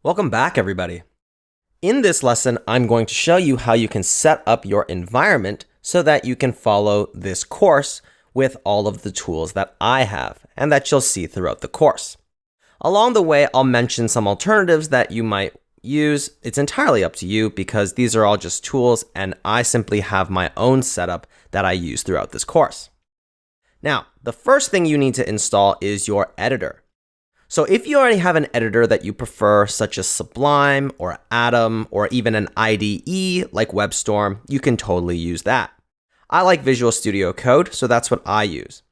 Welcome back, everybody. In this lesson, I'm going to show you how you can set up your environment so that you can follow this course with all of the tools that I have and that you'll see throughout the course. Along the way, I'll mention some alternatives that you might use. It's entirely up to you because these are all just tools and I simply have my own setup that I use throughout this course. Now, the first thing you need to install is your editor. So if you already have an editor that you prefer, such as Sublime or Atom or even an IDE like WebStorm, you can totally use that. I like Visual Studio Code, so that's what I use.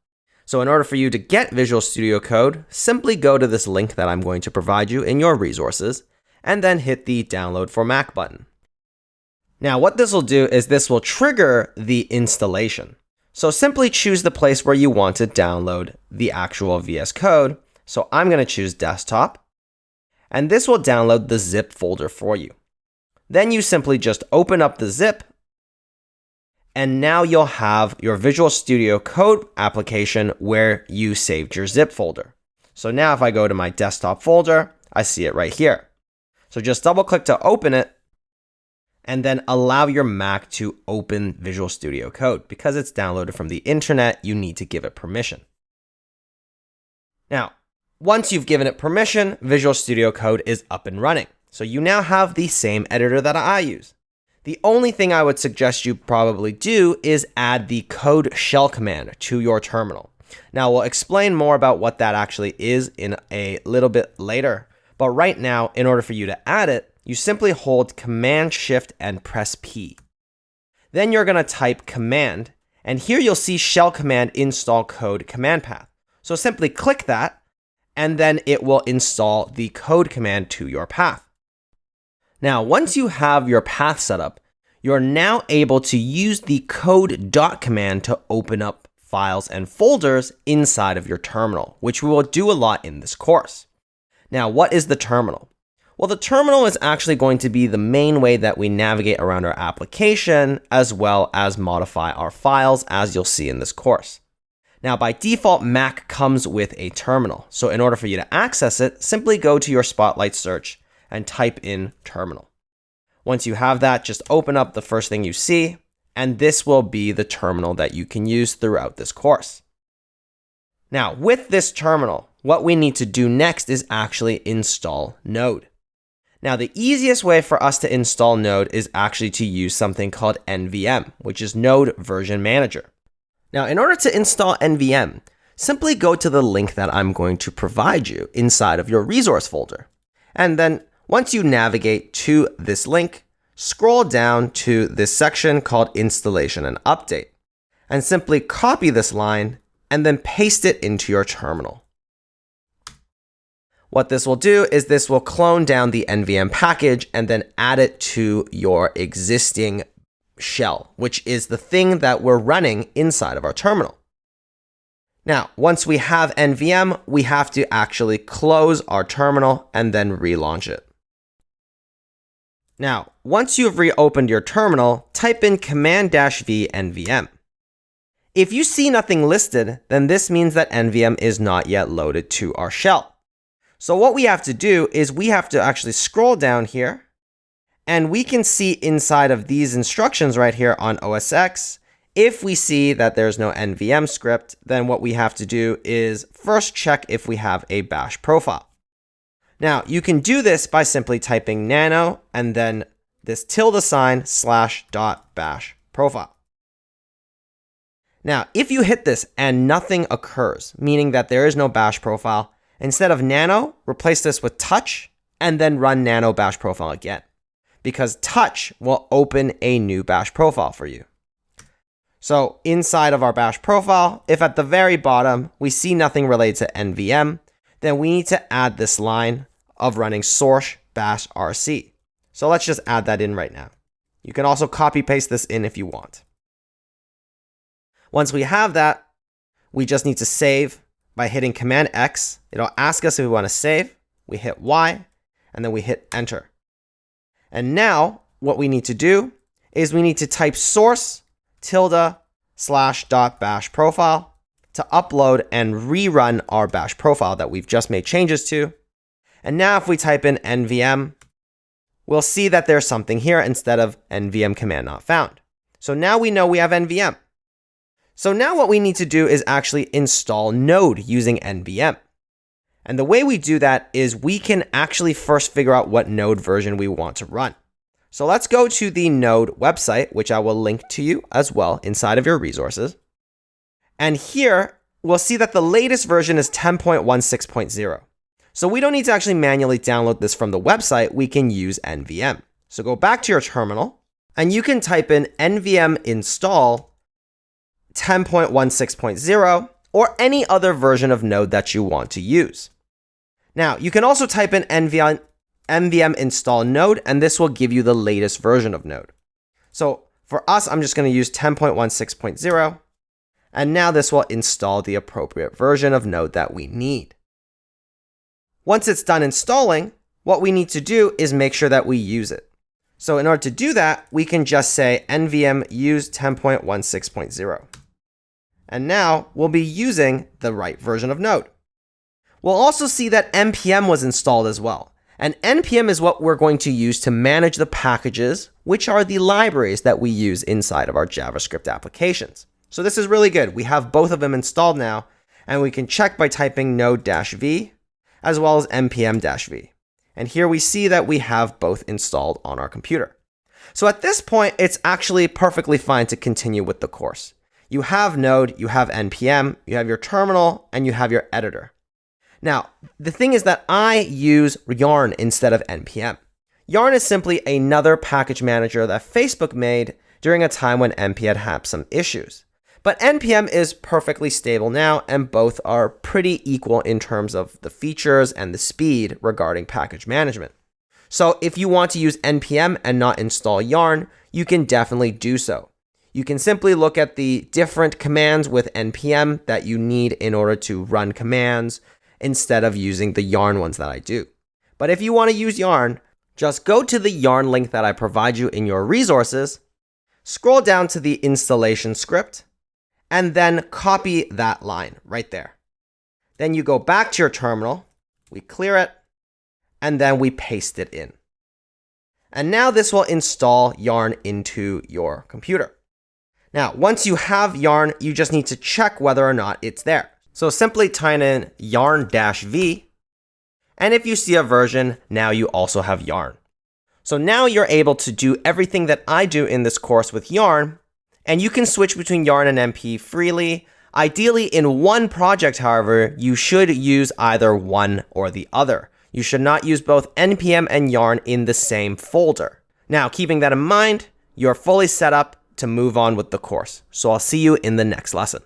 So in order for you to get Visual Studio Code, simply go to this link that I'm going to provide you in your resources, and then hit the Download for Mac button. Now what this will do is this will trigger the installation. So simply choose the place where you want to download the actual VS Code. So I'm going to choose Desktop, and this will download the zip folder for you. Then you simply just open up the zip, and now you'll have your Visual Studio Code application where you saved your zip folder. So now if I go to my desktop folder, I see it right here. So just double click to open it, and then allow your Mac to open Visual Studio Code. Because it's downloaded from the internet, you need to give it permission. Now, once you've given it permission, Visual Studio Code is up and running. So you now have the same editor that I use. The only thing I would suggest you probably do is add the code shell command to your terminal. Now we'll explain more about what that actually is in a little bit later. But right now, in order for you to add it, you simply hold Command Shift and press P. Then you're going to type command, and here you'll see shell command install code command path. So simply click that, and then it will install the code command to your path. Now, once you have your path set up, you're now able to use the code dot command to open up files and folders inside of your terminal, which we will do a lot in this course. Now, what is the terminal? Well, the terminal is actually going to be the main way that we navigate around our application, as well as modify our files, as you'll see in this course. Now, by default, Mac comes with a terminal. So in order for you to access it, simply go to your Spotlight search and type in terminal. Once you have that, just open up the first thing you see, and this will be the terminal that you can use throughout this course. Now, with this terminal, what we need to do next is actually install Node. Now, the easiest way for us to install Node is actually to use something called NVM, which is Node Version Manager. Now, in order to install NVM, simply go to the link that I'm going to provide you inside of your resource folder. And then once you navigate to this link, scroll down to this section called Installation and Update, and simply copy this line and then paste it into your terminal. What this will do is this will clone down the NVM package and then add it to your existing shell, which is the thing that we're running inside of our terminal. Now, once we have NVM, we have to actually close our terminal and then relaunch it. Now, once you've reopened your terminal, type in Command-V NVM. If you see nothing listed, then this means that NVM is not yet loaded to our shell. So what we have to do is we have to actually scroll down here, and we can see inside of these instructions right here on OS X, if we see that there's no NVM script, then what we have to do is first check if we have a bash profile. Now, you can do this by simply typing nano and then this tilde sign /.bash profile. Now, if you hit this and nothing occurs, meaning that there is no bash profile, instead of nano, replace this with touch and then run nano bash profile again, because touch will open a new bash profile for you. So inside of our bash profile, if at the very bottom we see nothing related to NVM, then we need to add this line of running source bash rc. So let's just add that in right now. You can also copy paste this in if you want. Once we have that, we just need to save by hitting Command X. It'll ask us if we want to save. We hit Y, and then we hit Enter. And now what we need to do is we need to type source /.bash profile to upload and rerun our bash profile that we've just made changes to. And now if we type in nvm, we'll see that there's something here instead of nvm command not found. So now we know we have nvm. So now what we need to do is actually install Node using nvm. And the way we do that is we can actually first figure out what Node version we want to run. So let's go to the Node website, which I will link to you as well inside of your resources. And here we'll see that the latest version is 10.16.0. So we don't need to actually manually download this from the website. We can use nvm. So go back to your terminal and you can type in nvm install 10.16.0 or any other version of Node that you want to use. Now, you can also type in nvm install Node, and this will give you the latest version of Node. So for us, I'm just going to use 10.16.0, and now this will install the appropriate version of Node that we need. Once it's done installing, what we need to do is make sure that we use it. So in order to do that, we can just say nvm use 10.16.0. And now we'll be using the right version of Node. We'll also see that npm was installed as well. And npm is what we're going to use to manage the packages, which are the libraries that we use inside of our JavaScript applications. So this is really good. We have both of them installed now, and we can check by typing node-v as well as npm-v. And here we see that we have both installed on our computer. So at this point, it's actually perfectly fine to continue with the course. You have Node, you have npm, you have your terminal, and you have your editor. Now, the thing is that I use Yarn instead of npm. Yarn is simply another package manager that Facebook made during a time when npm had some issues. But npm is perfectly stable now, and both are pretty equal in terms of the features and the speed regarding package management. So if you want to use npm and not install Yarn, you can definitely do so. You can simply look at the different commands with npm that you need in order to run commands instead of using the Yarn ones that I do. But if you want to use Yarn, just go to the Yarn link that I provide you in your resources, scroll down to the installation script, and then copy that line right there. Then you go back to your terminal, we clear it, and then we paste it in. And now this will install Yarn into your computer. Now, once you have Yarn, you just need to check whether or not it's there. So simply type in yarn-v, and if you see a version, now you also have Yarn. So now you're able to do everything that I do in this course with Yarn, and you can switch between Yarn and np freely. Ideally, in one project, however, you should use either one or the other. You should not use both npm and Yarn in the same folder. Now, keeping that in mind, you're fully set up to move on with the course. So I'll see you in the next lesson.